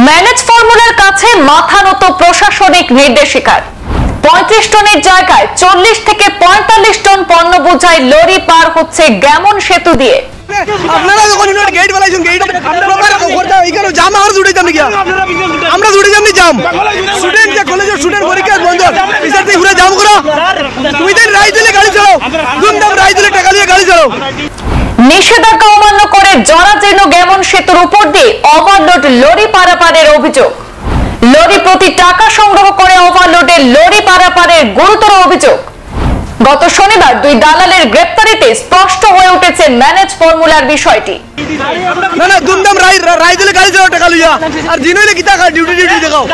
Manage ফর্মুলার কাছে মাথা নত প্রশাসনিক নির্দেশিকার। 35 টনের জায়গায় 40 থেকে 45 টন পণ্য বোঝাই লরি পার হচ্ছে গ্যামন সেতু দিয়ে। আপনারা যখন গেট বানাইছেন গেট প্রকার এখানে জাম আর জুড়ে যাম নাকি আমরা জুড়ে যাম নি জাম স্টুডেন্ট যে কলেজের স্টুডেন্ট পরীক্ষা বন্ধ টিচার তে পুরো জাম করো তুমি দেন রাই দিলে গাড়ি চালাও দুমদাম রাই দিলে টাকা দিয়ে গাড়ি চালাও। নিষেধাজ্ঞা অমান্য করে জরাজীর্ণ গ্যামন সেতুর উপর দিয়ে ওভারলোড লরি পারাপারের অভিযোগ। লরি প্রতি টাকা সংগ্রহ করে ওভারলোডে লরি পারাপারের গুরুতর অভিযোগ। গত শনিবার দুই দালালের গ্রেপ্তারিতে স্পষ্ট হয়ে উঠেছে ম্যানেজ ফর্মুলার বিষয়টি। না না দুমদাম রাই দিলে গাড়ি চালাও টাকা লইয়া আর জিনইলে কিটা ডিউটি দেখাও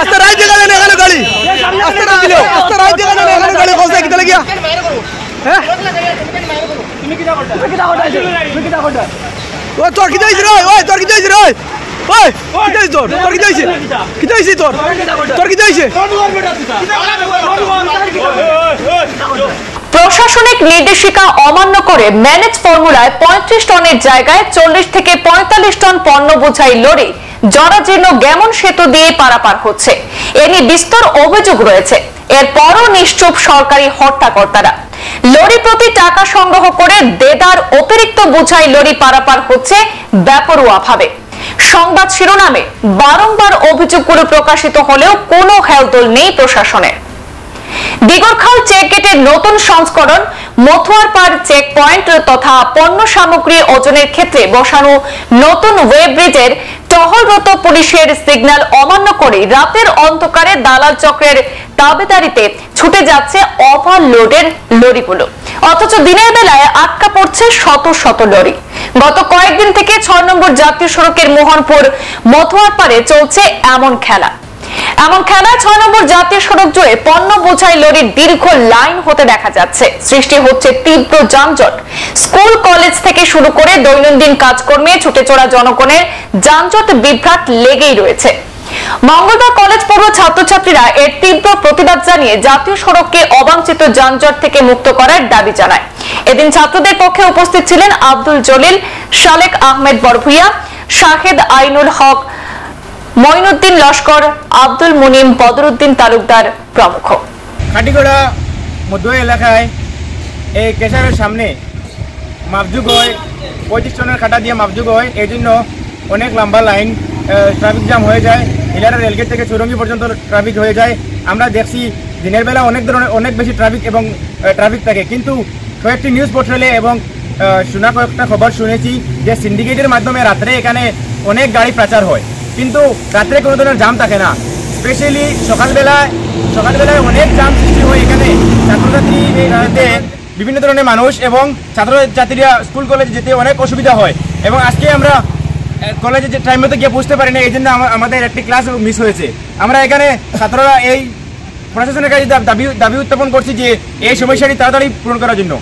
আস্তে রাই দিলে না এখানে গাড়ি আস্তে রাই দিলে না এখানে গাড়ি কোসে কিটা লাগিয়া হ্যাঁ তুমি কিটা করতা ও তোর কিটা হইছে রে ওই তোর কিটা হইছে রে ওই কিটা হইছে তোর কিটা হইছে তোর কিটা হইছে প্রশাসনিক নির্দেশিকা অমান্য করে ম্যানেজ ফর্মুলায় 35 টনের জায়গায় 40 থেকে 45 টন পণ্য বোঝাই লরি জরাজীর্ণ গ্যামন সেতু দিয়ে পারাপার হচ্ছে। এ নিয়ে বিস্তর অভিযোগ রয়েছে। এরপরও নিশ্চুপ সরকারি হর্তাকর্তারা। লরি প্রতি টাকা সংগ্রহ করে দেদার অতিরিক্ত বোঝাই লরি পারাপার হচ্ছে বেপরোয়া ভাবে। সংবাদ শিরোনামে বারংবার অভিযোগগুলো প্রকাশিত হলেও কোনো হেলদোল নেই প্রশাসনের। দিগরখাল চেক গেটের নতুন সংস্করণ, মথুয়ারপাড় চেক পয়েন্ট তথা পণ্য সামগ্রী ওজনের ক্ষেত্রে বসানো নতুন ওয়েব ব্রিজের টহলরত পুলিশের সিগন্যাল অমান্য করে রাতের অন্ধকারে দালাল চক্রের দাবিদারিতে ছুটে যাচ্ছে ওভারলোডের লরিগুলো, অথচ দিনের বেলায় আটকা পড়ছে শত শত লরি। গত কয়েকদিন থেকে 6 নম্বর জাতীয় সড়কের মোহনপুর মথুয়ারপাড়ে চলছে এমন খেলা। 6 নম্বর জাতীয় সড়ক জুড়ে পণ্য বোঝাই লরির দীর্ঘ লাইন হতে দেখা যাচ্ছে। সৃষ্টি হচ্ছে তীব্র যানজট। স্কুল কলেজ থেকে শুরু করে দৈনন্দিন কাজকর্মে ছুটে চলা জনগণের যানজট বিভ্রাট লেগেই রয়েছে। মঙ্গলবার কলেজ পড়ুয়া ছাত্রছাত্রীরা এর তীব্র প্রতিবাদ জানিয়ে জাতীয় সড়ককে অবাঞ্ছিত যানজট থেকে মুক্ত করার দাবি জানায়। এদিন ছাত্রদের পক্ষে উপস্থিত ছিলেন আব্দুল জলিল, শালেক আহমেদ বরভুইয়া, শাহেদ আইনুল হক, মঈনুদ্দিন লস্কর, আব্দুল মুনিম, বদরুদ্দিন তালুকদার প্রমুখ। কাটিগড়া মধ্য এলাকায় এই কেশারের সামনে মাপজুগ হয়, 25 টনের কাটা দিয়ে মাপজুগ হয়। এই জন্য অনেক লম্বা লাইন, ট্রাফিক জ্যাম হয়ে যায়। এলাকা রেলগেট থেকে চৌরঙ্গি পর্যন্ত ট্রাফিক হয়ে যায়। আমরা দেখছি দিনের বেলা অনেক বেশি ট্রাফিক থাকে, কিন্তু কয়েকটি নিউজ পোর্টালে এবং কয়েকটা খবর শুনেছি যে সিন্ডিকেটের মাধ্যমে রাত্রে এখানে অনেক গাড়ি পাচার হয়, কিন্তু রাত্রে কোনো ধরনের জাম থাকে না। স্পেশালি সকালবেলায় অনেক জাম সৃষ্টি হয় এখানে। ছাত্রছাত্রী বিভিন্ন ধরনের মানুষ এবং ছাত্রছাত্রীরা স্কুল কলেজে যেতে অনেক অসুবিধা হয়, এবং আজকে আমরা কলেজে যে টাইম মতো গিয়ে বুঝতে পারি না, এই জন্য আমাদের একটি ক্লাস মিস হয়েছে। আমরা এখানে ছাত্ররা এই প্রশাসনের কাছে দাবি উত্থাপন করছি যে এই সমস্যাটি তাড়াতাড়ি পূরণ করার জন্য।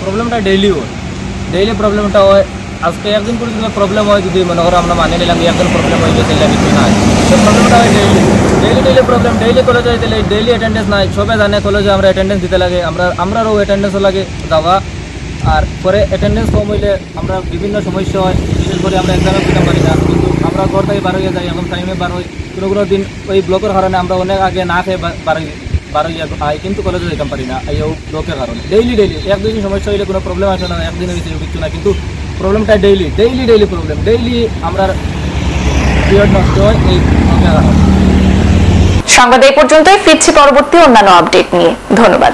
প্রবলেমটা ডেইলি প্রবলেমটা হয়। আজকে একদিন করে প্রবলেম হয়, যদি মনে করো আমরা মানে নিলাম একদিন প্রবলেম হয়ে গেছে, কিছু নাই। তো প্রবলেমটা হয় ডেইলি প্রবলেম। ডেইলি কলেজে যেতে লাগে, ডেইলি অ্যাটেন্ডেন্স নাই। সবাই জানে কলেজে আমরা অ্যাটেন্ডেন্স দিতে লাগে, আমরাও অ্যাটেন্ডেন্সও লাগে যাওয়া। আর পরে অ্যাটেন্ডেন্স কম হইলে আমরা বিভিন্ন সমস্যা হয়, বিশেষ করে আমরা এক্সামে দিতে পারি না। কিন্তু আমরা ঘর থেকে বার হয়ে যাই, এখন টাইমে বার হই। কোনো দিন ওই ব্লকের কারণে আমরা অনেক আগে না খেয়ে বার হয়ে আই, কিন্তু কলেজে যেতে পারি না এই ব্লকের কারণে। ডেইলি এক-দুই দিন সমস্যা হইলে কোনো প্রবলেম আসে না, একদিনে কিছু না, কিন্তু প্রবলেমটা ডেইলি প্রবলেম। ডেইলি আমরা পিরিয়ড নষ্ট হয় এই ব্লকের কারণে। সংবাদ এই পর্যন্তই, ফিরছি পরবর্তী অন্যান্য আপডেট নিয়ে। ধন্যবাদ।